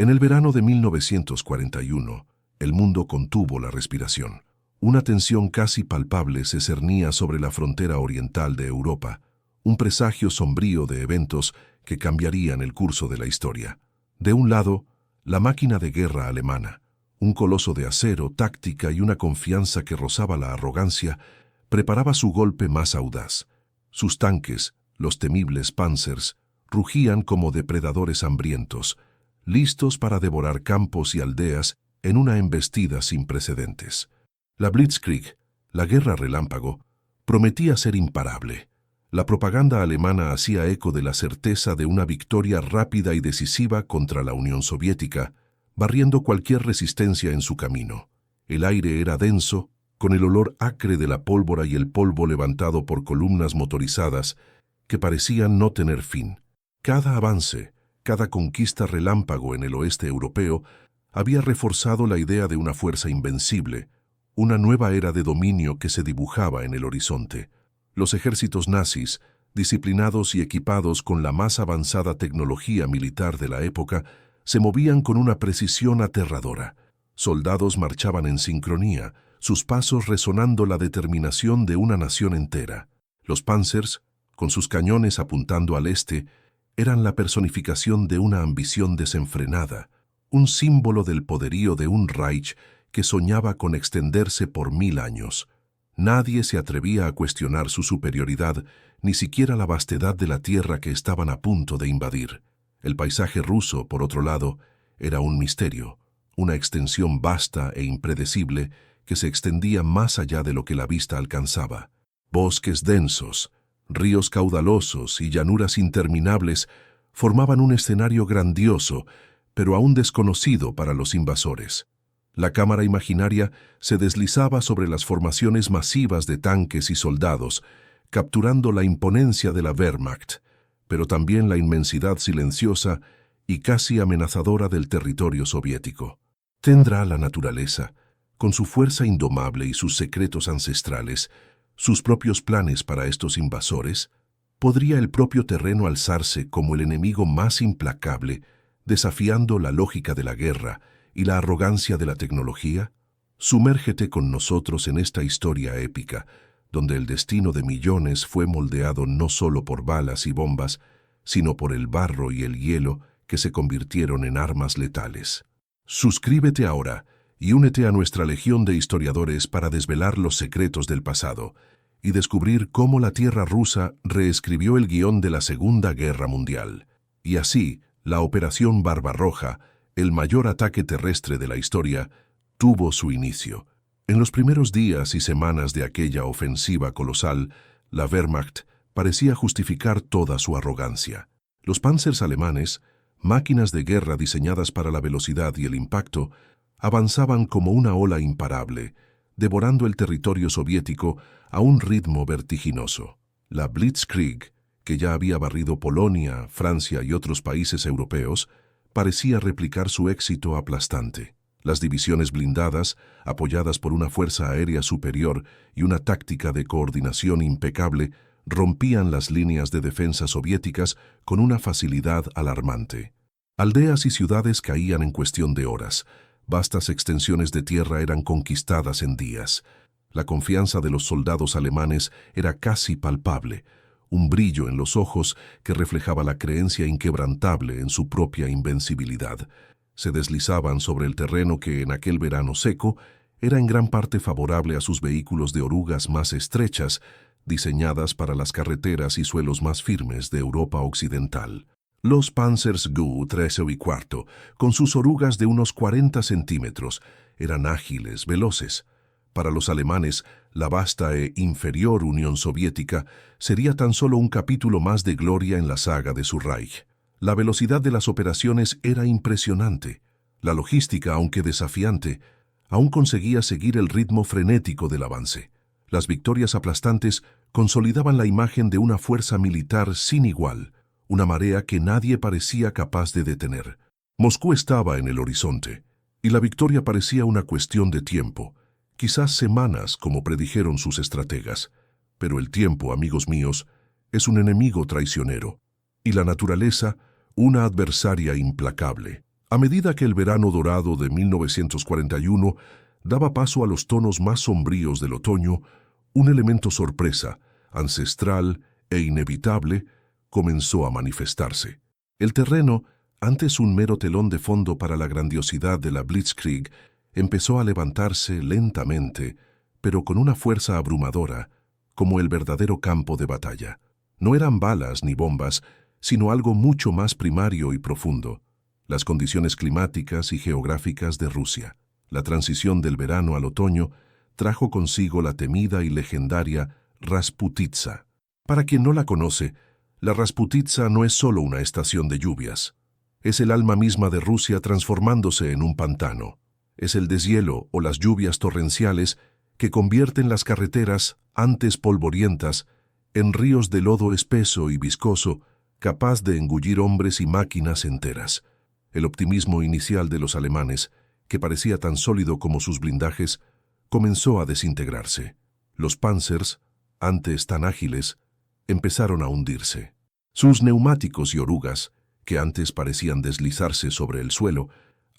En el verano de 1941, el mundo contuvo la respiración. Una tensión casi palpable se cernía sobre la frontera oriental de Europa, un presagio sombrío de eventos que cambiarían el curso de la historia. De un lado, la máquina de guerra alemana, un coloso de acero, táctica y una confianza que rozaba la arrogancia, preparaba su golpe más audaz. Sus tanques, los temibles Panzers, rugían como depredadores hambrientos, listos para devorar campos y aldeas en una embestida sin precedentes. La Blitzkrieg, la guerra relámpago, prometía ser imparable. La propaganda alemana hacía eco de la certeza de una victoria rápida y decisiva contra la Unión Soviética, barriendo cualquier resistencia en su camino. El aire era denso, con el olor acre de la pólvora y el polvo levantado por columnas motorizadas que parecían no tener fin. Cada avance, cada conquista relámpago en el oeste europeo había reforzado la idea de una fuerza invencible, una nueva era de dominio que se dibujaba en el horizonte. Los ejércitos nazis, disciplinados y equipados con la más avanzada tecnología militar de la época, se movían con una precisión aterradora. Soldados marchaban en sincronía, sus pasos resonando la determinación de una nación entera. Los Panzers, con sus cañones apuntando al este, eran la personificación de una ambición desenfrenada, un símbolo del poderío de un Reich que soñaba con extenderse por 1000 años. Nadie se atrevía a cuestionar su superioridad, ni siquiera la vastedad de la tierra que estaban a punto de invadir. El paisaje ruso, por otro lado, era un misterio, una extensión vasta e impredecible que se extendía más allá de lo que la vista alcanzaba. Bosques densos, ríos caudalosos y llanuras interminables formaban un escenario grandioso, pero aún desconocido para los invasores. La cámara imaginaria se deslizaba sobre las formaciones masivas de tanques y soldados, capturando la imponencia de la Wehrmacht, pero también la inmensidad silenciosa y casi amenazadora del territorio soviético. ¿Tendrá la naturaleza, con su fuerza indomable y sus secretos ancestrales, sus propios planes para estos invasores? ¿Podría el propio terreno alzarse como el enemigo más implacable, desafiando la lógica de la guerra y la arrogancia de la tecnología? Sumérgete con nosotros en esta historia épica, donde el destino de millones fue moldeado no solo por balas y bombas, sino por el barro y el hielo que se convirtieron en armas letales. Suscríbete ahora y únete a nuestra legión de historiadores para desvelar los secretos del pasado y descubrir cómo la tierra rusa reescribió el guión de la Segunda Guerra Mundial. Y así, la Operación Barbarroja, el mayor ataque terrestre de la historia, tuvo su inicio. En los primeros días y semanas de aquella ofensiva colosal, la Wehrmacht parecía justificar toda su arrogancia. Los Panzers alemanes, máquinas de guerra diseñadas para la velocidad y el impacto, avanzaban como una ola imparable, devorando el territorio soviético a un ritmo vertiginoso. La Blitzkrieg, que ya había barrido Polonia, Francia y otros países europeos, parecía replicar su éxito aplastante. Las divisiones blindadas, apoyadas por una fuerza aérea superior y una táctica de coordinación impecable, rompían las líneas de defensa soviéticas con una facilidad alarmante. Aldeas y ciudades caían en cuestión de horas. Vastas extensiones de tierra eran conquistadas en días. La confianza de los soldados alemanes era casi palpable, un brillo en los ojos que reflejaba la creencia inquebrantable en su propia invencibilidad. Se deslizaban sobre el terreno que en aquel verano seco era en gran parte favorable a sus vehículos de orugas más estrechas, diseñadas para las carreteras y suelos más firmes de Europa occidental. Los Panzers GU 13 y cuarto, con sus orugas de unos 40 centímetros, eran ágiles, veloces. Para los alemanes, la vasta e inferior Unión Soviética sería tan solo un capítulo más de gloria en la saga de su Reich. La velocidad de las operaciones era impresionante. La logística, aunque desafiante, aún conseguía seguir el ritmo frenético del avance. Las victorias aplastantes consolidaban la imagen de una fuerza militar sin igual, una marea que nadie parecía capaz de detener. Moscú estaba en el horizonte, y la victoria parecía una cuestión de tiempo, quizás semanas como predijeron sus estrategas. Pero el tiempo, amigos míos, es un enemigo traicionero, y la naturaleza, una adversaria implacable. A medida que el verano dorado de 1941 daba paso a los tonos más sombríos del otoño, un elemento sorpresa, ancestral e inevitable, comenzó a manifestarse. El terreno, antes un mero telón de fondo para la grandiosidad de la Blitzkrieg, empezó a levantarse lentamente, pero con una fuerza abrumadora, como el verdadero campo de batalla. No eran balas ni bombas, sino algo mucho más primario y profundo: las condiciones climáticas y geográficas de Rusia. La transición del verano al otoño trajo consigo la temida y legendaria Rasputitsa. Para quien no la conoce, la Rasputitsa no es solo una estación de lluvias. Es el alma misma de Rusia transformándose en un pantano. Es el deshielo o las lluvias torrenciales que convierten las carreteras, antes polvorientas, en ríos de lodo espeso y viscoso, capaz de engullir hombres y máquinas enteras. El optimismo inicial de los alemanes, que parecía tan sólido como sus blindajes, comenzó a desintegrarse. Los Panzers, antes tan ágiles, empezaron a hundirse. Sus neumáticos y orugas, que antes parecían deslizarse sobre el suelo,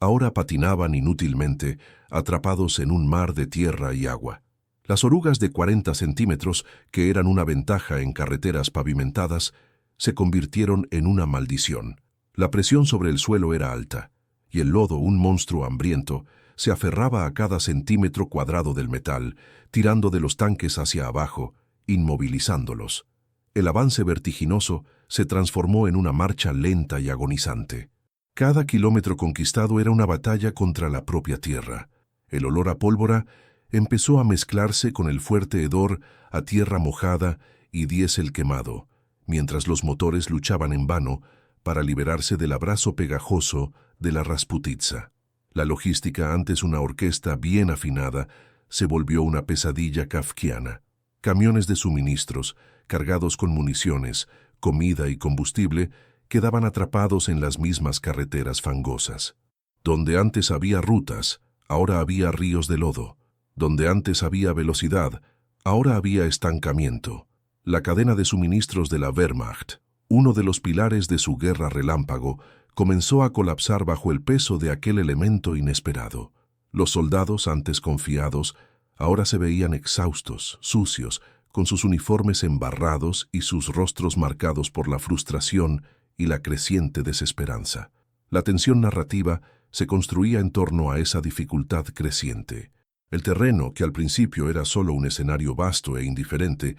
ahora patinaban inútilmente, atrapados en un mar de tierra y agua. Las orugas de 40 centímetros, que eran una ventaja en carreteras pavimentadas, se convirtieron en una maldición. La presión sobre el suelo era alta, y el lodo, un monstruo hambriento, se aferraba a cada centímetro cuadrado del metal, tirando de los tanques hacia abajo, inmovilizándolos. El avance vertiginoso se transformó en una marcha lenta y agonizante. Cada kilómetro conquistado era una batalla contra la propia tierra. El olor a pólvora empezó a mezclarse con el fuerte hedor a tierra mojada y diésel quemado, mientras los motores luchaban en vano para liberarse del abrazo pegajoso de la Rasputitsa. La logística, antes una orquesta bien afinada, se volvió una pesadilla kafkiana. Camiones de suministros, cargados con municiones, comida y combustible, quedaban atrapados en las mismas carreteras fangosas. Donde antes había rutas, ahora había ríos de lodo. Donde antes había velocidad, ahora había estancamiento. La cadena de suministros de la Wehrmacht, uno de los pilares de su guerra relámpago, comenzó a colapsar bajo el peso de aquel elemento inesperado. Los soldados, antes confiados, ahora se veían exhaustos, sucios, con sus uniformes embarrados y sus rostros marcados por la frustración y la creciente desesperanza. La tensión narrativa se construía en torno a esa dificultad creciente. El terreno, que al principio era solo un escenario vasto e indiferente,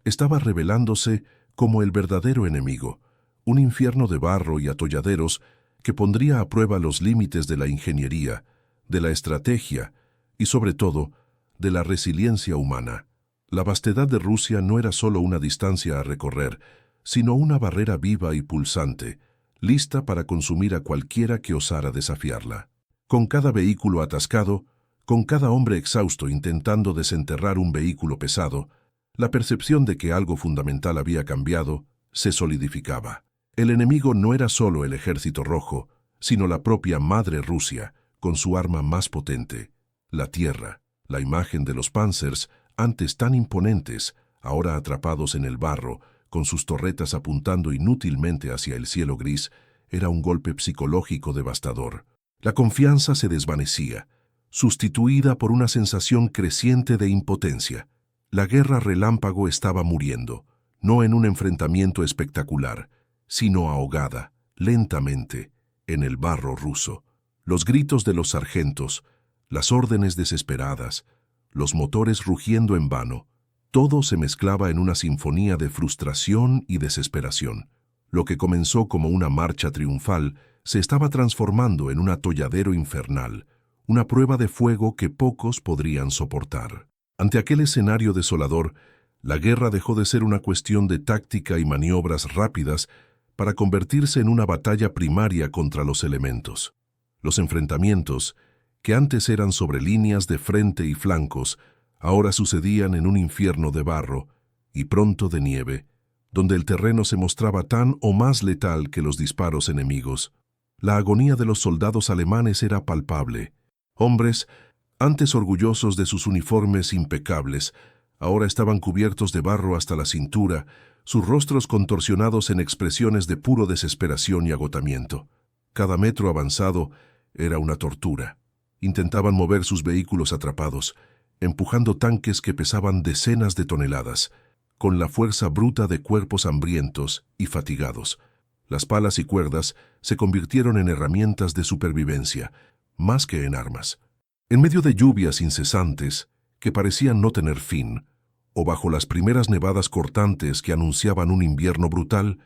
estaba revelándose como el verdadero enemigo, un infierno de barro y atolladeros que pondría a prueba los límites de la ingeniería, de la estrategia y, sobre todo, de la resiliencia humana. La vastedad de Rusia no era solo una distancia a recorrer, sino una barrera viva y pulsante, lista para consumir a cualquiera que osara desafiarla. Con cada vehículo atascado, con cada hombre exhausto intentando desenterrar un vehículo pesado, la percepción de que algo fundamental había cambiado se solidificaba. El enemigo no era solo el Ejército Rojo, sino la propia Madre Rusia, con su arma más potente, la tierra. La imagen de los Panzers, antes tan imponentes, ahora atrapados en el barro, con sus torretas apuntando inútilmente hacia el cielo gris, era un golpe psicológico devastador. La confianza se desvanecía, sustituida por una sensación creciente de impotencia. La guerra relámpago estaba muriendo, no en un enfrentamiento espectacular, sino ahogada, lentamente, en el barro ruso. Los gritos de los sargentos, las órdenes desesperadas, los motores rugiendo en vano, todo se mezclaba en una sinfonía de frustración y desesperación. Lo que comenzó como una marcha triunfal se estaba transformando en un atolladero infernal, una prueba de fuego que pocos podrían soportar. Ante aquel escenario desolador, la guerra dejó de ser una cuestión de táctica y maniobras rápidas para convertirse en una batalla primaria contra los elementos. Los enfrentamientos, que antes eran sobre líneas de frente y flancos, ahora sucedían en un infierno de barro y pronto de nieve, donde el terreno se mostraba tan o más letal que los disparos enemigos. La agonía de los soldados alemanes era palpable. Hombres, antes orgullosos de sus uniformes impecables, ahora estaban cubiertos de barro hasta la cintura, sus rostros contorsionados en expresiones de puro desesperación y agotamiento. Cada metro avanzado era una tortura. Intentaban mover sus vehículos atrapados, empujando tanques que pesaban decenas de toneladas, con la fuerza bruta de cuerpos hambrientos y fatigados. Las palas y cuerdas se convirtieron en herramientas de supervivencia, más que en armas. En medio de lluvias incesantes, que parecían no tener fin, o bajo las primeras nevadas cortantes que anunciaban un invierno brutal,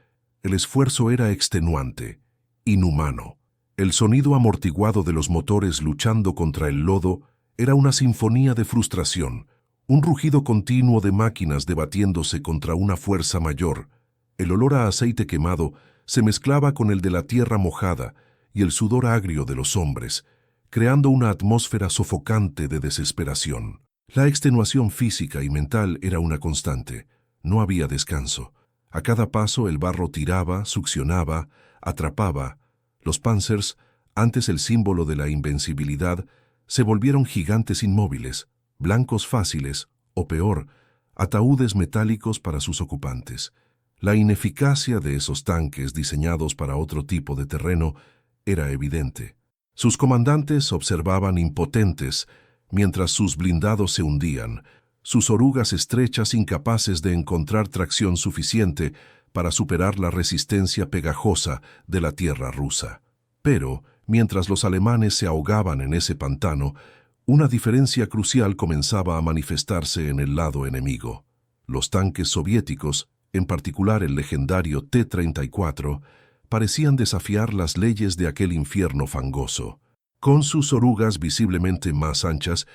el esfuerzo era extenuante, inhumano. El sonido amortiguado de los motores luchando contra el lodo era una sinfonía de frustración, un rugido continuo de máquinas debatiéndose contra una fuerza mayor. El olor a aceite quemado se mezclaba con el de la tierra mojada y el sudor agrio de los hombres, creando una atmósfera sofocante de desesperación. La extenuación física y mental era una constante. No había descanso. A cada paso el barro tiraba, succionaba, atrapaba. Los Panzers, antes el símbolo de la invencibilidad, se volvieron gigantes inmóviles, blancos fáciles, o peor, ataúdes metálicos para sus ocupantes. La ineficacia de esos tanques diseñados para otro tipo de terreno era evidente. Sus comandantes observaban impotentes, mientras sus blindados se hundían, sus orugas estrechas incapaces de encontrar tracción suficiente para superar la resistencia pegajosa de la tierra rusa. Pero, mientras los alemanes se ahogaban en ese pantano, una diferencia crucial comenzaba a manifestarse en el lado enemigo. Los tanques soviéticos, en particular el legendario T-34, parecían desafiar las leyes de aquel infierno fangoso. Con sus orugas visiblemente más anchas,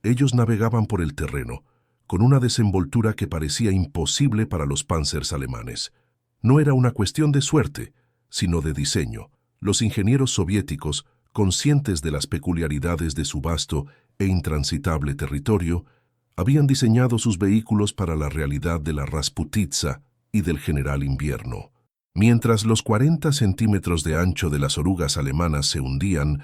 ellos navegaban por el terreno, con una desenvoltura que parecía imposible para los Panzers alemanes. No era una cuestión de suerte, sino de diseño. Los ingenieros soviéticos, conscientes de las peculiaridades de su vasto e intransitable territorio, habían diseñado sus vehículos para la realidad de la Rasputitsa y del general invierno. Mientras los 40 centímetros de ancho de las orugas alemanas se hundían,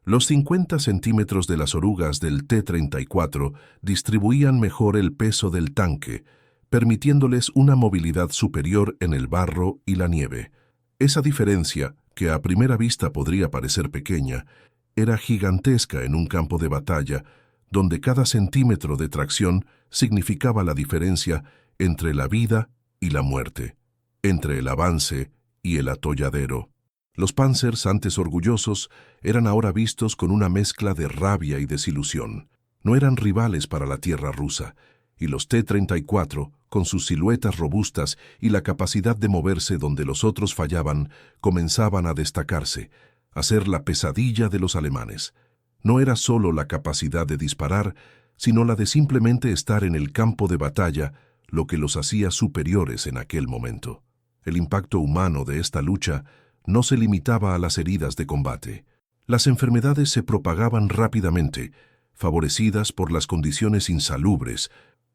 los 50 centímetros de las orugas del T-34 distribuían mejor el peso del tanque, permitiéndoles una movilidad superior en el barro y la nieve. Esa diferencia, que a primera vista podría parecer pequeña, era gigantesca en un campo de batalla, donde cada centímetro de tracción significaba la diferencia entre la vida y la muerte, entre el avance y el atolladero. Los Panzers, antes orgullosos, eran ahora vistos con una mezcla de rabia y desilusión. No eran rivales para la tierra rusa, y los T-34, con sus siluetas robustas y la capacidad de moverse donde los otros fallaban, comenzaban a destacarse, a ser la pesadilla de los alemanes. No era solo la capacidad de disparar, sino la de simplemente estar en el campo de batalla, lo que los hacía superiores en aquel momento. El impacto humano de esta lucha no se limitaba a las heridas de combate. Las enfermedades se propagaban rápidamente, favorecidas por las condiciones insalubres,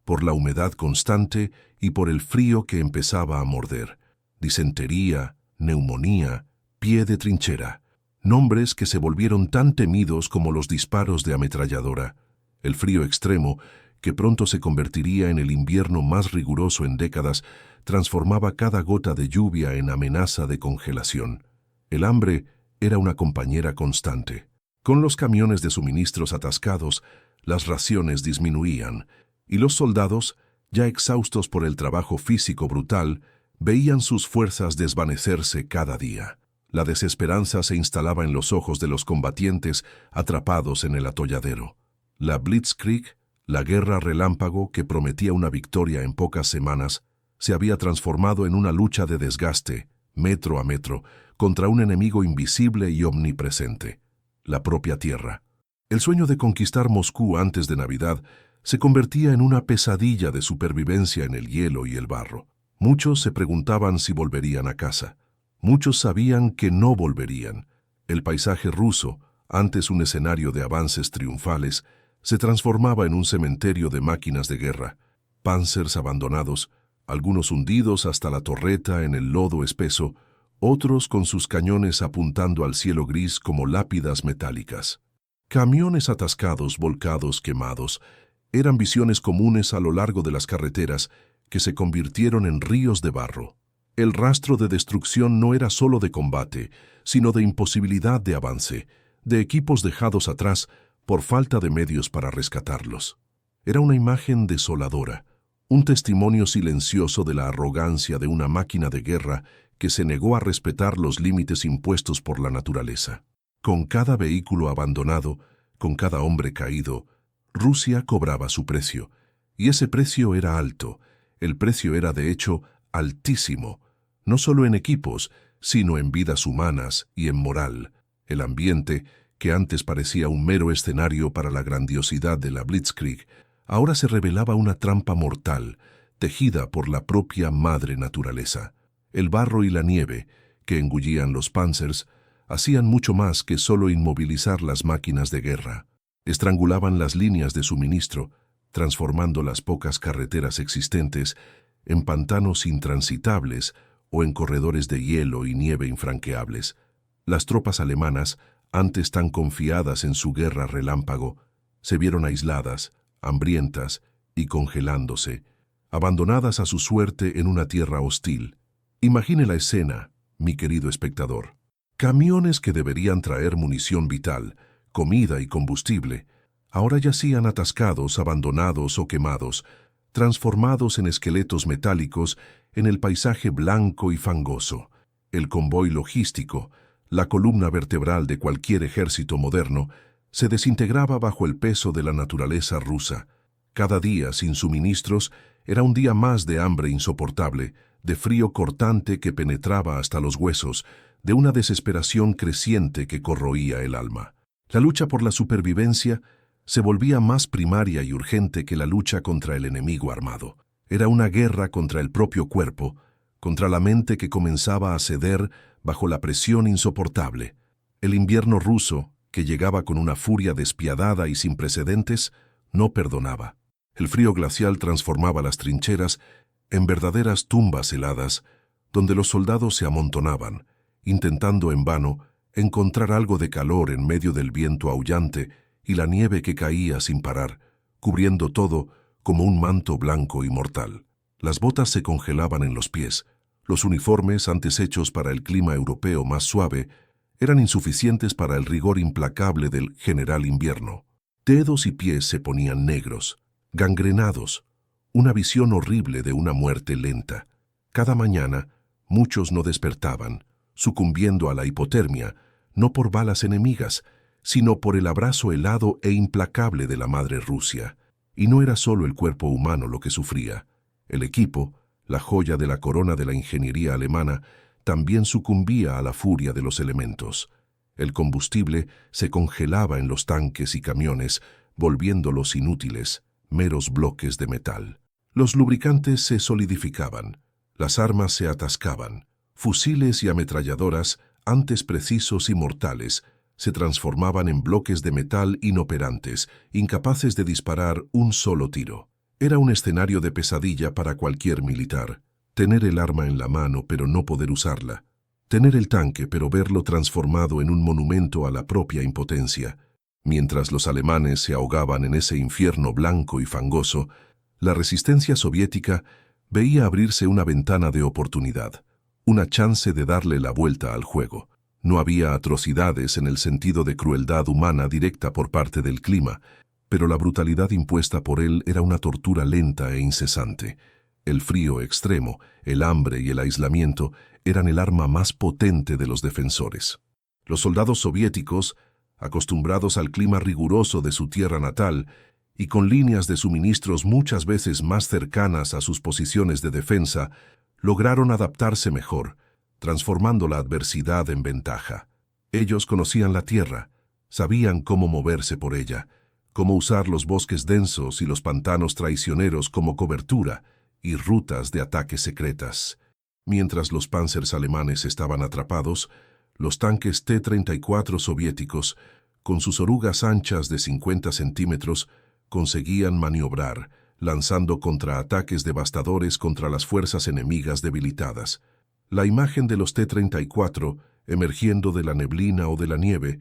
por la humedad constante y por el frío que empezaba a morder. Disentería, neumonía, pie de trinchera. Nombres que se volvieron tan temidos como los disparos de ametralladora. El frío extremo, que pronto se convertiría en el invierno más riguroso en décadas, transformaba cada gota de lluvia en amenaza de congelación. El hambre era una compañera constante. Con los camiones de suministros atascados, las raciones disminuían, y los soldados, ya exhaustos por el trabajo físico brutal, veían sus fuerzas desvanecerse cada día. La desesperanza se instalaba en los ojos de los combatientes atrapados en el atolladero. La Blitzkrieg, la guerra relámpago que prometía una victoria en pocas semanas, se había transformado en una lucha de desgaste, metro a metro, contra un enemigo invisible y omnipresente, la propia tierra. El sueño de conquistar Moscú antes de Navidad se convertía en una pesadilla de supervivencia en el hielo y el barro. Muchos se preguntaban si volverían a casa. Muchos sabían que no volverían. El paisaje ruso, antes un escenario de avances triunfales, se transformaba en un cementerio de máquinas de guerra, Panzers abandonados, algunos hundidos hasta la torreta en el lodo espeso, otros con sus cañones apuntando al cielo gris como lápidas metálicas. Camiones atascados, volcados, quemados, eran visiones comunes a lo largo de las carreteras que se convirtieron en ríos de barro. El rastro de destrucción no era solo de combate, sino de imposibilidad de avance, de equipos dejados atrás por falta de medios para rescatarlos. Era una imagen desoladora, un testimonio silencioso de la arrogancia de una máquina de guerra que se negó a respetar los límites impuestos por la naturaleza. Con cada vehículo abandonado, con cada hombre caído, Rusia cobraba su precio, y ese precio era alto. El precio era, de hecho, altísimo, no solo en equipos, sino en vidas humanas y en moral. El ambiente, que antes parecía un mero escenario para la grandiosidad de la Blitzkrieg, ahora se revelaba una trampa mortal, tejida por la propia madre naturaleza. El barro y la nieve, que engullían los Panzers, hacían mucho más que solo inmovilizar las máquinas de guerra. Estrangulaban las líneas de suministro, transformando las pocas carreteras existentes en pantanos intransitables o en corredores de hielo y nieve infranqueables. Las tropas alemanas, antes tan confiadas en su guerra relámpago, se vieron aisladas, hambrientas y congelándose, abandonadas a su suerte en una tierra hostil. Imagine la escena, mi querido espectador. Camiones que deberían traer munición vital, comida y combustible, ahora yacían atascados, abandonados o quemados, transformados en esqueletos metálicos en el paisaje blanco y fangoso. El convoy logístico, la columna vertebral de cualquier ejército moderno, se desintegraba bajo el peso de la naturaleza rusa. Cada día sin suministros era un día más de hambre insoportable, de frío cortante que penetraba hasta los huesos, de una desesperación creciente que corroía el alma. La lucha por la supervivencia se volvía más primaria y urgente que la lucha contra el enemigo armado. Era una guerra contra el propio cuerpo, contra la mente que comenzaba a ceder bajo la presión insoportable. El invierno ruso, que llegaba con una furia despiadada y sin precedentes, no perdonaba. El frío glacial transformaba las trincheras en verdaderas tumbas heladas, donde los soldados se amontonaban, intentando en vano encontrar algo de calor en medio del viento aullante y la nieve que caía sin parar, cubriendo todo como un manto blanco y mortal. Las botas se congelaban en los pies. Los uniformes, antes hechos para el clima europeo más suave, eran insuficientes para el rigor implacable del general invierno. Dedos y pies se ponían negros, gangrenados, una visión horrible de una muerte lenta. Cada mañana, muchos no despertaban, sucumbiendo a la hipotermia, no por balas enemigas, sino por el abrazo helado e implacable de la madre Rusia. Y no era solo el cuerpo humano lo que sufría. El equipo, la joya de la corona de la ingeniería alemana, también sucumbía a la furia de los elementos. El combustible se congelaba en los tanques y camiones, volviéndolos inútiles, meros bloques de metal. Los lubricantes se solidificaban, las armas se atascaban, fusiles y ametralladoras, antes precisos y mortales, se transformaban en bloques de metal inoperantes, incapaces de disparar un solo tiro. Era un escenario de pesadilla para cualquier militar. Tener el arma en la mano pero no poder usarla. Tener el tanque pero verlo transformado en un monumento a la propia impotencia. Mientras los alemanes se ahogaban en ese infierno blanco y fangoso, la resistencia soviética veía abrirse una ventana de oportunidad, una chance de darle la vuelta al juego. No había atrocidades en el sentido de crueldad humana directa por parte del clima, pero la brutalidad impuesta por él era una tortura lenta e incesante. El frío extremo, el hambre y el aislamiento eran el arma más potente de los defensores. Los soldados soviéticos, acostumbrados al clima riguroso de su tierra natal y con líneas de suministros muchas veces más cercanas a sus posiciones de defensa, lograron adaptarse mejor, transformando la adversidad en ventaja. Ellos conocían la tierra, sabían cómo moverse por ella, cómo usar los bosques densos y los pantanos traicioneros como cobertura y rutas de ataque secretas. Mientras los Panzers alemanes estaban atrapados, los tanques T-34 soviéticos, con sus orugas anchas de 50 centímetros, conseguían maniobrar, lanzando contraataques devastadores contra las fuerzas enemigas debilitadas. La imagen de los T-34, emergiendo de la neblina o de la nieve,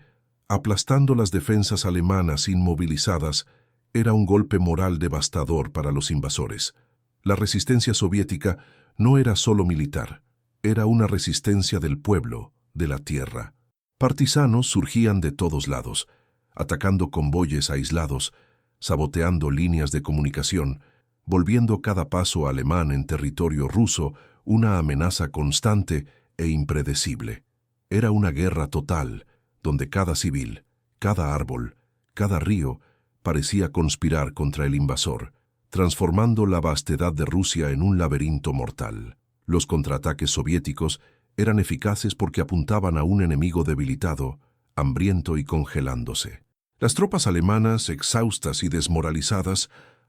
aplastando las defensas alemanas inmovilizadas, era un golpe moral devastador para los invasores. La resistencia soviética no era solo militar, era una resistencia del pueblo, de la tierra. Partisanos surgían de todos lados, atacando convoyes aislados, saboteando líneas de comunicación, volviendo cada paso alemán en territorio ruso una amenaza constante e impredecible. Era una guerra total, donde cada civil, cada árbol, cada río parecía conspirar contra el invasor, transformando la vastedad de Rusia en un laberinto mortal. Los contraataques soviéticos eran eficaces porque apuntaban a un enemigo debilitado, hambriento y congelándose. Las tropas alemanas, exhaustas y desmoralizadas,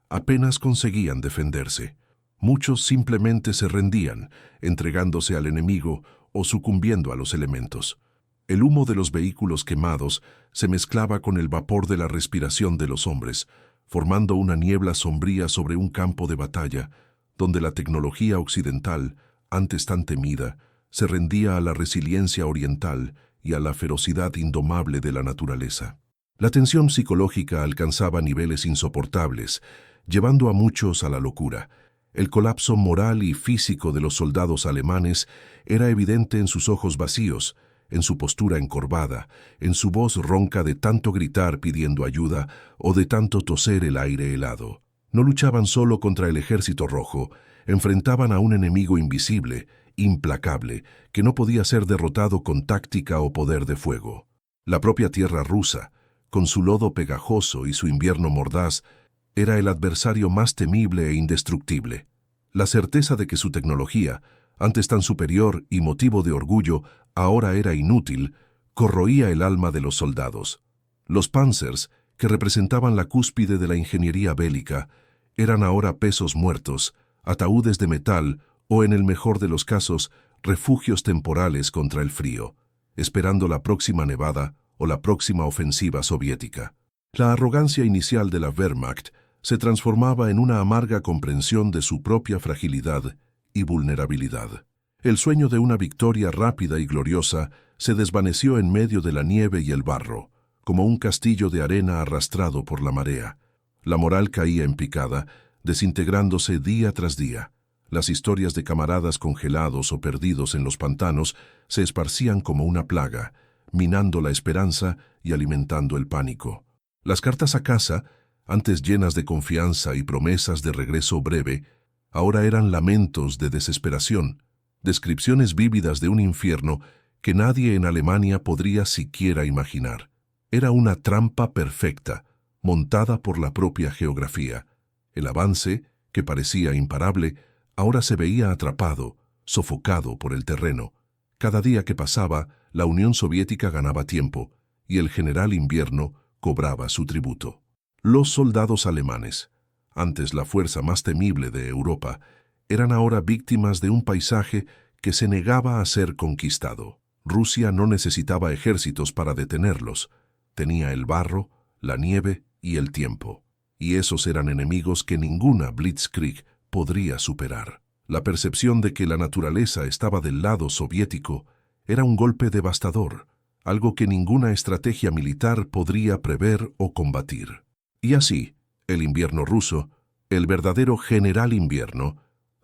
apenas conseguían defenderse. Muchos simplemente se rendían, entregándose al enemigo o sucumbiendo a los elementos. El humo de los vehículos quemados se mezclaba con el vapor de la respiración de los hombres, formando una niebla sombría sobre un campo de batalla, donde la tecnología occidental, antes tan temida, se rendía a la resiliencia oriental y a la ferocidad indomable de la naturaleza. La tensión psicológica alcanzaba niveles insoportables, llevando a muchos a la locura. El colapso moral y físico de los soldados alemanes era evidente en sus ojos vacíos, en su postura encorvada, en su voz ronca de tanto gritar pidiendo ayuda o de tanto toser el aire helado. No luchaban solo contra el ejército rojo, enfrentaban a un enemigo invisible, implacable, que no podía ser derrotado con táctica o poder de fuego. La propia tierra rusa, con su lodo pegajoso y su invierno mordaz, era el adversario más temible e indestructible. La certeza de que su tecnología, antes tan superior y motivo de orgullo, ahora era inútil, corroía el alma de los soldados. Los Panzers, que representaban la cúspide de la ingeniería bélica, eran ahora pesos muertos, ataúdes de metal o, en el mejor de los casos, refugios temporales contra el frío, esperando la próxima nevada o la próxima ofensiva soviética. La arrogancia inicial de la Wehrmacht se transformaba en una amarga comprensión de su propia fragilidad y vulnerabilidad. El sueño de una victoria rápida y gloriosa se desvaneció en medio de la nieve y el barro, como un castillo de arena arrastrado por la marea. La moral caía en picada, desintegrándose día tras día. Las historias de camaradas congelados o perdidos en los pantanos se esparcían como una plaga, minando la esperanza y alimentando el pánico. Las cartas a casa, antes llenas de confianza y promesas de regreso breve, ahora eran lamentos de desesperación, descripciones vívidas de un infierno que nadie en Alemania podría siquiera imaginar. Era una trampa perfecta, montada por la propia geografía. El avance, que parecía imparable, ahora se veía atrapado, sofocado por el terreno. Cada día que pasaba, la Unión Soviética ganaba tiempo, y el general Invierno cobraba su tributo. Los soldados alemanes, antes la fuerza más temible de Europa, eran ahora víctimas de un paisaje que se negaba a ser conquistado. Rusia no necesitaba ejércitos para detenerlos. Tenía el barro, la nieve y el tiempo. Y esos eran enemigos que ninguna Blitzkrieg podría superar. La percepción de que la naturaleza estaba del lado soviético era un golpe devastador, algo que ninguna estrategia militar podría prever o combatir. Y así, el invierno ruso, el verdadero general invierno,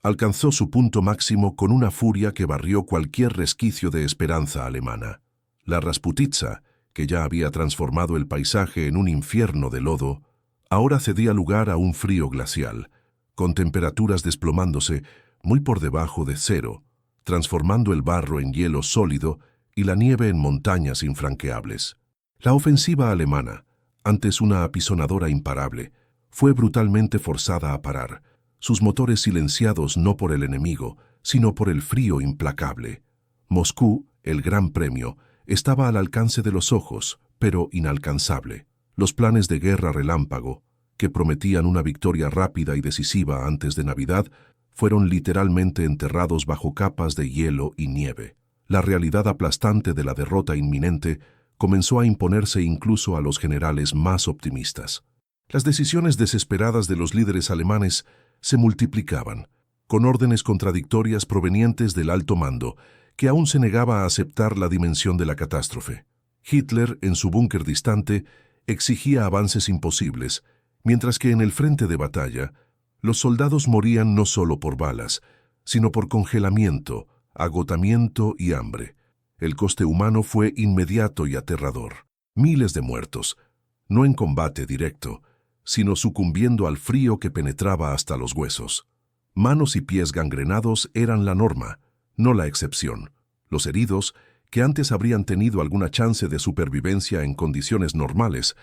alcanzó su punto máximo con una furia que barrió cualquier resquicio de esperanza alemana. La Rasputitsa, que ya había transformado el paisaje en un infierno de lodo, ahora cedía lugar a un frío glacial, con temperaturas desplomándose muy por debajo de cero, transformando el barro en hielo sólido y la nieve en montañas infranqueables. La ofensiva alemana, antes una apisonadora imparable, fue brutalmente forzada a parar, sus motores silenciados no por el enemigo, sino por el frío implacable. Moscú, el gran premio, estaba al alcance de los ojos, pero inalcanzable. Los planes de guerra relámpago, que prometían una victoria rápida y decisiva antes de Navidad, fueron literalmente enterrados bajo capas de hielo y nieve. La realidad aplastante de la derrota inminente comenzó a imponerse incluso a los generales más optimistas. Las decisiones desesperadas de los líderes alemanes se multiplicaban, con órdenes contradictorias provenientes del alto mando, que aún se negaba a aceptar la dimensión de la catástrofe. Hitler, en su búnker distante, exigía avances imposibles, mientras que en el frente de batalla, los soldados morían no solo por balas, sino por congelamiento, agotamiento y hambre. El coste humano fue inmediato y aterrador. Miles de muertos, no en combate directo, sino sucumbiendo al frío que penetraba hasta los huesos. Manos y pies gangrenados eran la norma, no la excepción. Los heridos, que antes habrían tenido alguna chance de supervivencia en condiciones normales,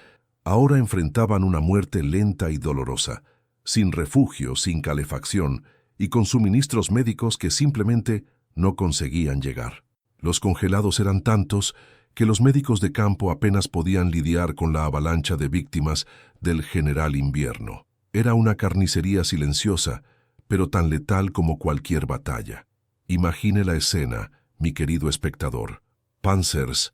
ahora enfrentaban una muerte lenta y dolorosa, sin refugio, sin calefacción y con suministros médicos que simplemente no conseguían llegar. Los congelados eran tantos que los médicos de campo apenas podían lidiar con la avalancha de víctimas del general invierno. Era una carnicería silenciosa, pero tan letal como cualquier batalla. Imagine la escena, mi querido espectador. Panzers,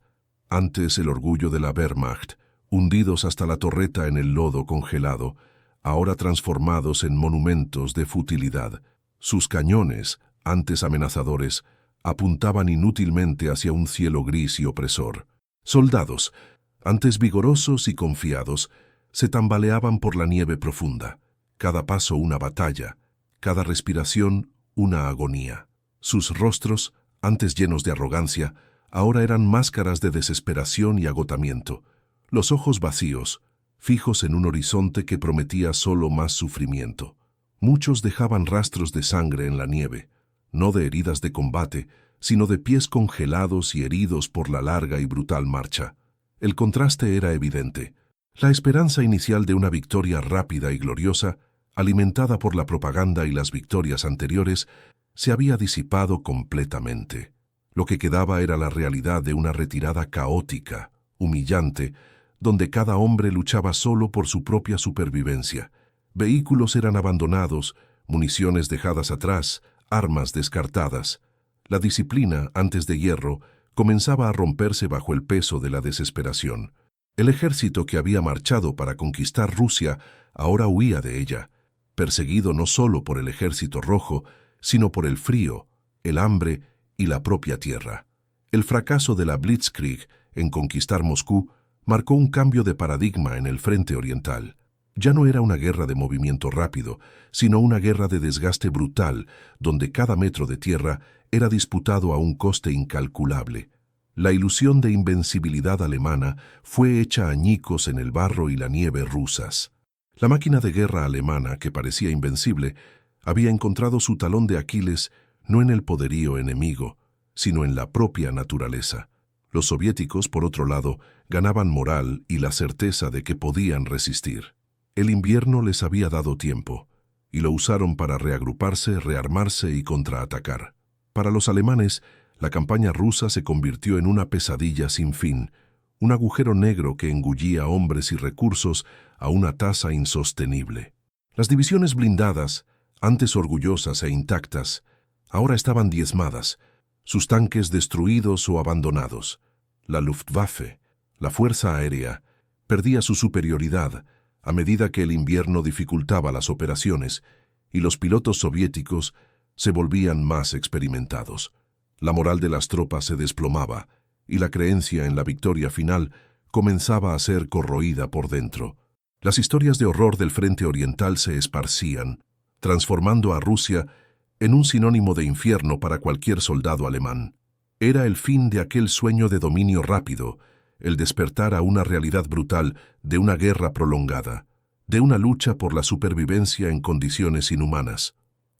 antes el orgullo de la Wehrmacht, hundidos hasta la torreta en el lodo congelado, ahora transformados en monumentos de futilidad. Sus cañones, antes amenazadores, apuntaban inútilmente hacia un cielo gris y opresor. Soldados, antes vigorosos y confiados, se tambaleaban por la nieve profunda. Cada paso una batalla, cada respiración una agonía. Sus rostros, antes llenos de arrogancia, ahora eran máscaras de desesperación y agotamiento. Los ojos vacíos, fijos en un horizonte que prometía solo más sufrimiento. Muchos dejaban rastros de sangre en la nieve, no de heridas de combate, sino de pies congelados y heridos por la larga y brutal marcha. El contraste era evidente. La esperanza inicial de una victoria rápida y gloriosa, alimentada por la propaganda y las victorias anteriores, se había disipado completamente. Lo que quedaba era la realidad de una retirada caótica, humillante, donde cada hombre luchaba solo por su propia supervivencia. Vehículos eran abandonados, municiones dejadas atrás, armas descartadas. La disciplina, antes de hierro, comenzaba a romperse bajo el peso de la desesperación. El ejército que había marchado para conquistar Rusia ahora huía de ella, perseguido no solo por el ejército rojo, sino por el frío, el hambre y la propia tierra. El fracaso de la Blitzkrieg en conquistar Moscú marcó un cambio de paradigma en el frente oriental. Ya no era una guerra de movimiento rápido, sino una guerra de desgaste brutal, donde cada metro de tierra era disputado a un coste incalculable. La ilusión de invencibilidad alemana fue hecha añicos en el barro y la nieve rusas. La máquina de guerra alemana, que parecía invencible, había encontrado su talón de Aquiles no en el poderío enemigo, sino en la propia naturaleza. Los soviéticos, por otro lado, ganaban moral y la certeza de que podían resistir. El invierno les había dado tiempo, y lo usaron para reagruparse, rearmarse y contraatacar. Para los alemanes, la campaña rusa se convirtió en una pesadilla sin fin, un agujero negro que engullía hombres y recursos a una tasa insostenible. Las divisiones blindadas, antes orgullosas e intactas, ahora estaban diezmadas, sus tanques destruidos o abandonados. La Luftwaffe, la Fuerza Aérea, perdía su superioridad a medida que el invierno dificultaba las operaciones y los pilotos soviéticos se volvían más experimentados. La moral de las tropas se desplomaba y la creencia en la victoria final comenzaba a ser corroída por dentro. Las historias de horror del frente oriental se esparcían, transformando a Rusia en un sinónimo de infierno para cualquier soldado alemán. Era el fin de aquel sueño de dominio rápido, el despertar a una realidad brutal de una guerra prolongada, de una lucha por la supervivencia en condiciones inhumanas.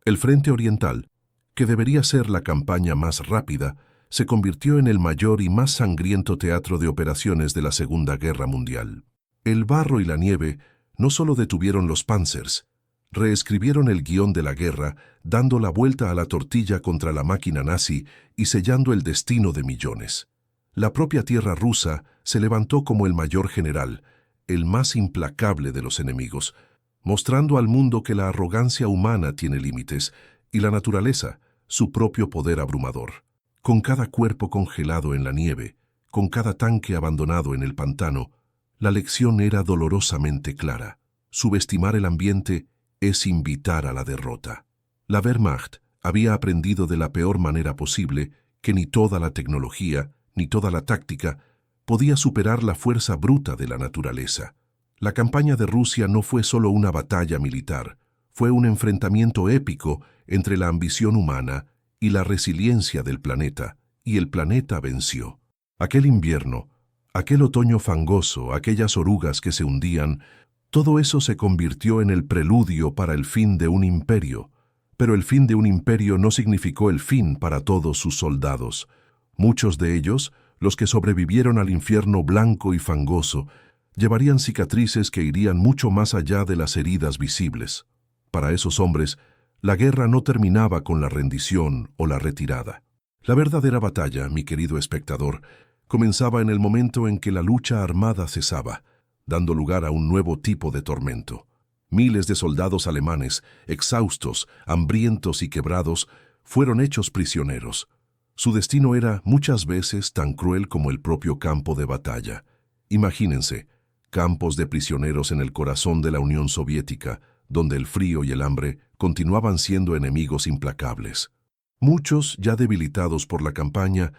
El frente oriental, que debería ser la campaña más rápida, se convirtió en el mayor y más sangriento teatro de operaciones de la Segunda Guerra Mundial. El barro y la nieve no solo detuvieron los Panzers, reescribieron el guión de la guerra, dando la vuelta a la tortilla contra la máquina nazi y sellando el destino de millones. La propia tierra rusa se levantó como el mayor general, el más implacable de los enemigos, mostrando al mundo que la arrogancia humana tiene límites y la naturaleza, su propio poder abrumador. Con cada cuerpo congelado en la nieve, con cada tanque abandonado en el pantano, la lección era dolorosamente clara. Subestimar el ambiente es invitar a la derrota. La Wehrmacht había aprendido de la peor manera posible que ni toda la tecnología, ni toda la táctica podía superar la fuerza bruta de la naturaleza. La campaña de Rusia no fue solo una batalla militar, fue un enfrentamiento épico entre la ambición humana y la resiliencia del planeta, y el planeta venció. Aquel invierno, aquel otoño fangoso, aquellas orugas que se hundían, todo eso se convirtió en el preludio para el fin de un imperio. Pero el fin de un imperio no significó el fin para todos sus soldados. Muchos de ellos, los que sobrevivieron al infierno blanco y fangoso, llevarían cicatrices que irían mucho más allá de las heridas visibles. Para esos hombres, la guerra no terminaba con la rendición o la retirada. La verdadera batalla, mi querido espectador, comenzaba en el momento en que la lucha armada cesaba, dando lugar a un nuevo tipo de tormento. Miles de soldados alemanes, exhaustos, hambrientos y quebrados, fueron hechos prisioneros. Su destino era muchas veces tan cruel como el propio campo de batalla. Imagínense, campos de prisioneros en el corazón de la Unión Soviética, donde el frío y el hambre continuaban siendo enemigos implacables. Muchos, ya debilitados por la campaña,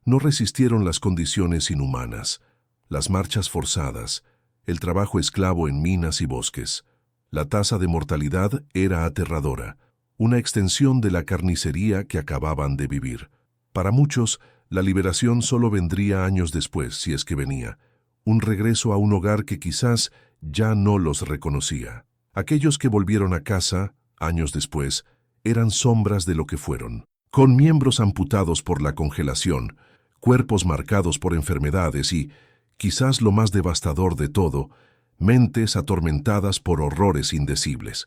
no resistieron las condiciones inhumanas, las marchas forzadas, el trabajo esclavo en minas y bosques. La tasa de mortalidad era aterradora, una extensión de la carnicería que acababan de vivir. Para muchos, la liberación solo vendría años después, si es que venía, un regreso a un hogar que quizás ya no los reconocía. Aquellos que volvieron a casa, años después, eran sombras de lo que fueron, con miembros amputados por la congelación, cuerpos marcados por enfermedades y, quizás lo más devastador de todo, mentes atormentadas por horrores indecibles.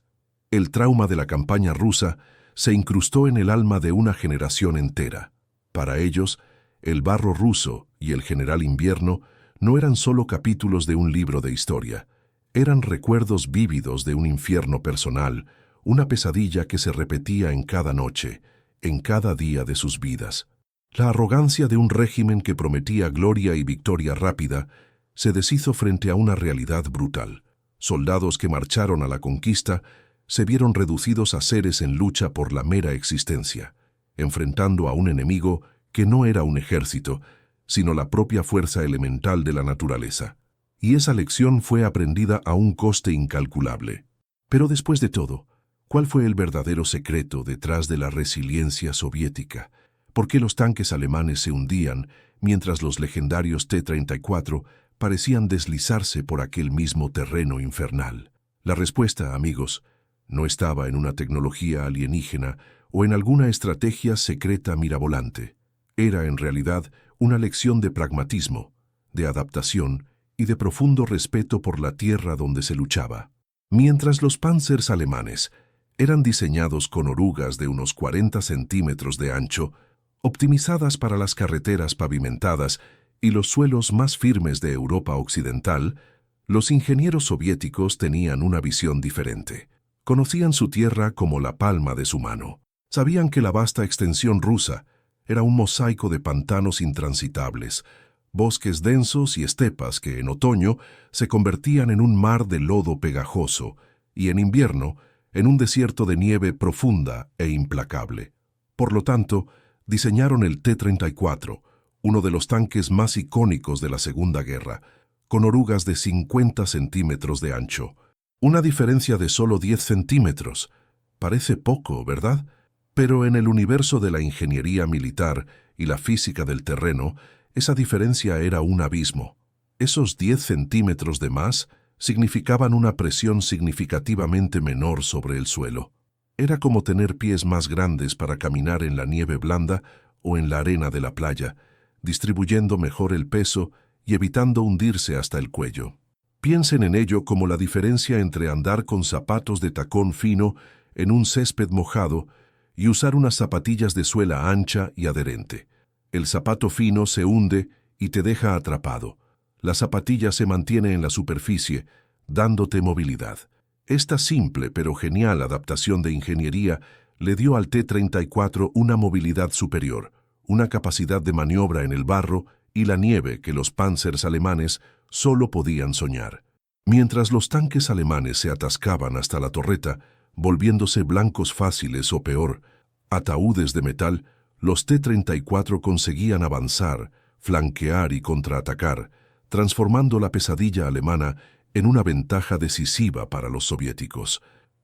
El trauma de la campaña rusa se incrustó en el alma de una generación entera. Para ellos, el barro ruso y el general invierno no eran solo capítulos de un libro de historia, eran recuerdos vívidos de un infierno personal, una pesadilla que se repetía en cada noche, en cada día de sus vidas. La arrogancia de un régimen que prometía gloria y victoria rápida se deshizo frente a una realidad brutal. Soldados que marcharon a la conquista se vieron reducidos a seres en lucha por la mera existencia, enfrentando a un enemigo que no era un ejército, sino la propia fuerza elemental de la naturaleza. Y esa lección fue aprendida a un coste incalculable. Pero después de todo, ¿cuál fue el verdadero secreto detrás de la resiliencia soviética? ¿Por qué los tanques alemanes se hundían mientras los legendarios T-34 parecían deslizarse por aquel mismo terreno infernal? La respuesta, amigos, no estaba en una tecnología alienígena o en alguna estrategia secreta mirabolante. Era, en realidad, una lección de pragmatismo, de adaptación y de profundo respeto por la tierra donde se luchaba. Mientras los Panzers alemanes eran diseñados con orugas de unos 40 centímetros de ancho, optimizadas para las carreteras pavimentadas y los suelos más firmes de Europa Occidental, los ingenieros soviéticos tenían una visión diferente. Conocían su tierra como la palma de su mano. Sabían que la vasta extensión rusa era un mosaico de pantanos intransitables, bosques densos y estepas que en otoño se convertían en un mar de lodo pegajoso y en invierno en un desierto de nieve profunda e implacable. Por lo tanto, diseñaron el T-34, uno de los tanques más icónicos de la Segunda Guerra, con orugas de 50 centímetros de ancho. Una diferencia de solo 10 centímetros. Parece poco, ¿verdad? Pero en el universo de la ingeniería militar y la física del terreno, esa diferencia era un abismo. Esos 10 centímetros de más significaban una presión significativamente menor sobre el suelo. Era como tener pies más grandes para caminar en la nieve blanda o en la arena de la playa, distribuyendo mejor el peso y evitando hundirse hasta el cuello. Piensen en ello como la diferencia entre andar con zapatos de tacón fino en un césped mojado y usar unas zapatillas de suela ancha y adherente. El zapato fino se hunde y te deja atrapado. La zapatilla se mantiene en la superficie, dándote movilidad. Esta simple pero genial adaptación de ingeniería le dio al T-34 una movilidad superior, una capacidad de maniobra en el barro y la nieve que los Panzers alemanes solo podían soñar. Mientras los tanques alemanes se atascaban hasta la torreta, volviéndose blancos fáciles o peor, ataúdes de metal, los T-34 conseguían avanzar, flanquear y contraatacar, transformando la pesadilla alemana en una ventaja decisiva para los soviéticos.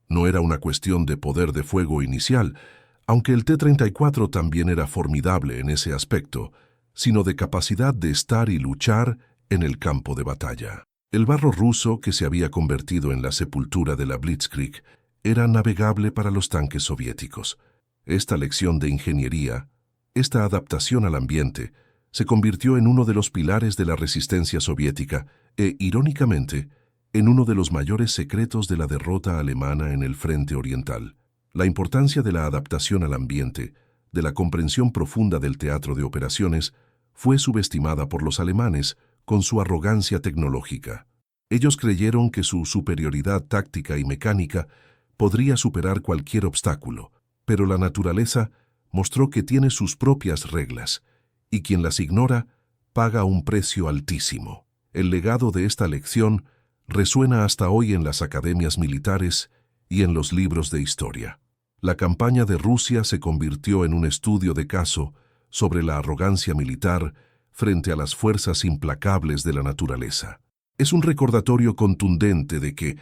No era una cuestión de poder de fuego inicial, Aunque el T-34 también era formidable en ese aspecto, sino de capacidad de estar y luchar en el campo de batalla. El barro ruso, que se había convertido en la sepultura de la Blitzkrieg, era navegable para los tanques soviéticos. Esta lección de ingeniería, esta adaptación al ambiente, se convirtió en uno de los pilares de la resistencia soviética e, irónicamente, en uno de los mayores secretos de la derrota alemana en el frente oriental. La importancia de la adaptación al ambiente, de la comprensión profunda del teatro de operaciones, fue subestimada por los alemanes con su arrogancia tecnológica. Ellos creyeron que su superioridad táctica y mecánica podría superar cualquier obstáculo, pero la naturaleza mostró que tiene sus propias reglas, y quien las ignora paga un precio altísimo. El legado de esta lección resuena hasta hoy en las academias militares y en los libros de historia. La campaña de Rusia se convirtió en un estudio de caso sobre la arrogancia militar frente a las fuerzas implacables de la naturaleza. Es un recordatorio contundente de que,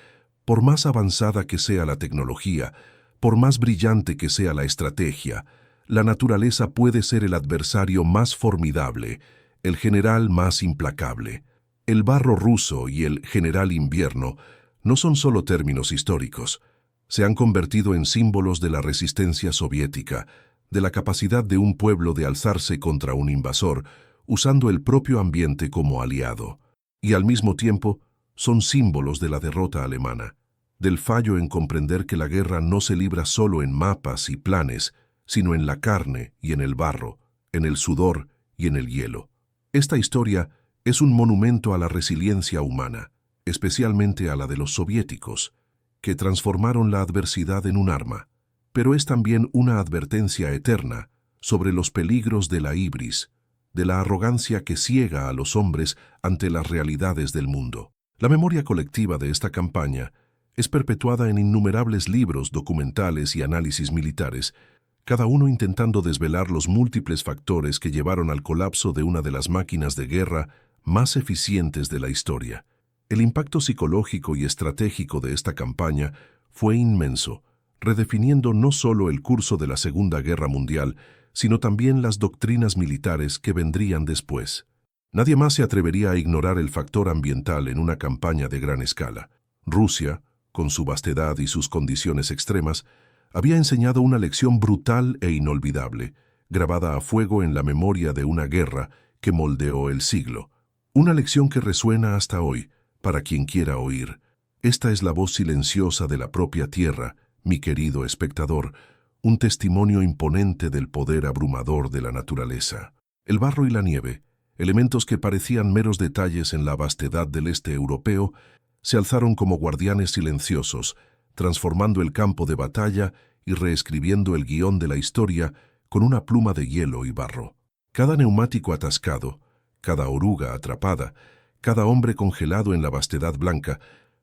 por más avanzada que sea la tecnología, por más brillante que sea la estrategia, la naturaleza puede ser el adversario más formidable, el general más implacable. El barro ruso y el general invierno no son solo términos históricos. Se han convertido en símbolos de la resistencia soviética, de la capacidad de un pueblo de alzarse contra un invasor, usando el propio ambiente como aliado. Y al mismo tiempo, son símbolos de la derrota alemana, del fallo en comprender que la guerra no se libra solo en mapas y planes, sino en la carne y en el barro, en el sudor y en el hielo. Esta historia es un monumento a la resiliencia humana, especialmente a la de los soviéticos, que transformaron la adversidad en un arma, pero es también una advertencia eterna sobre los peligros de la hibris, de la arrogancia que ciega a los hombres ante las realidades del mundo. La memoria colectiva de esta campaña es perpetuada en innumerables libros, documentales y análisis militares, cada uno intentando desvelar los múltiples factores que llevaron al colapso de una de las máquinas de guerra más eficientes de la historia. El impacto psicológico y estratégico de esta campaña fue inmenso, redefiniendo no solo el curso de la Segunda Guerra Mundial, sino también las doctrinas militares que vendrían después. Nadie más se atrevería a ignorar el factor ambiental en una campaña de gran escala. Rusia, con su vastedad y sus condiciones extremas, había enseñado una lección brutal e inolvidable, grabada a fuego en la memoria de una guerra que moldeó el siglo. Una lección que resuena hasta hoy, para quien quiera oír. Esta es la voz silenciosa de la propia tierra, mi querido espectador, un testimonio imponente del poder abrumador de la naturaleza. El barro y la nieve, elementos que parecían meros detalles en la vastedad del este europeo, se alzaron como guardianes silenciosos, transformando el campo de batalla y reescribiendo el guión de la historia con una pluma de hielo y barro. Cada neumático atascado, cada oruga atrapada, cada hombre congelado en la vastedad blanca,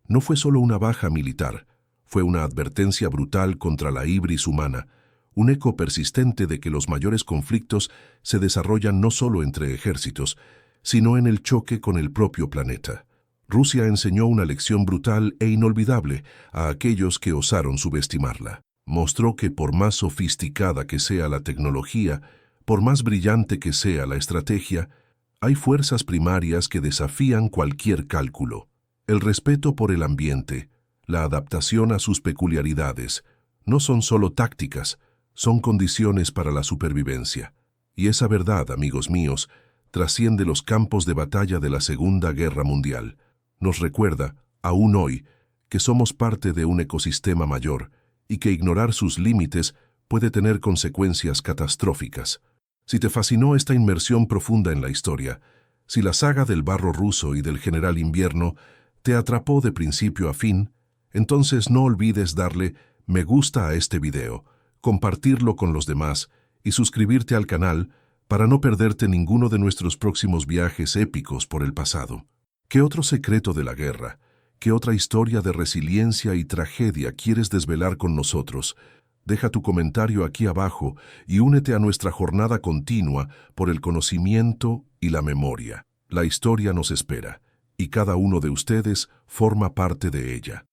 no fue solo una baja militar, fue una advertencia brutal contra la hibris humana, un eco persistente de que los mayores conflictos se desarrollan no solo entre ejércitos, sino en el choque con el propio planeta. Rusia enseñó una lección brutal e inolvidable a aquellos que osaron subestimarla. Mostró que por más sofisticada que sea la tecnología, por más brillante que sea la estrategia, hay fuerzas primarias que desafían cualquier cálculo. El respeto por el ambiente, la adaptación a sus peculiaridades, no son solo tácticas, son condiciones para la supervivencia. Y esa verdad, amigos míos, trasciende los campos de batalla de la Segunda Guerra Mundial. Nos recuerda, aún hoy, que somos parte de un ecosistema mayor y que ignorar sus límites puede tener consecuencias catastróficas. Si te fascinó esta inmersión profunda en la historia, si la saga del barro ruso y del general invierno te atrapó de principio a fin, entonces no olvides darle me gusta a este video, compartirlo con los demás y suscribirte al canal para no perderte ninguno de nuestros próximos viajes épicos por el pasado. ¿Qué otro secreto de la guerra, qué otra historia de resiliencia y tragedia quieres desvelar con nosotros? Deja tu comentario aquí abajo y únete a nuestra jornada continua por el conocimiento y la memoria. La historia nos espera, y cada uno de ustedes forma parte de ella.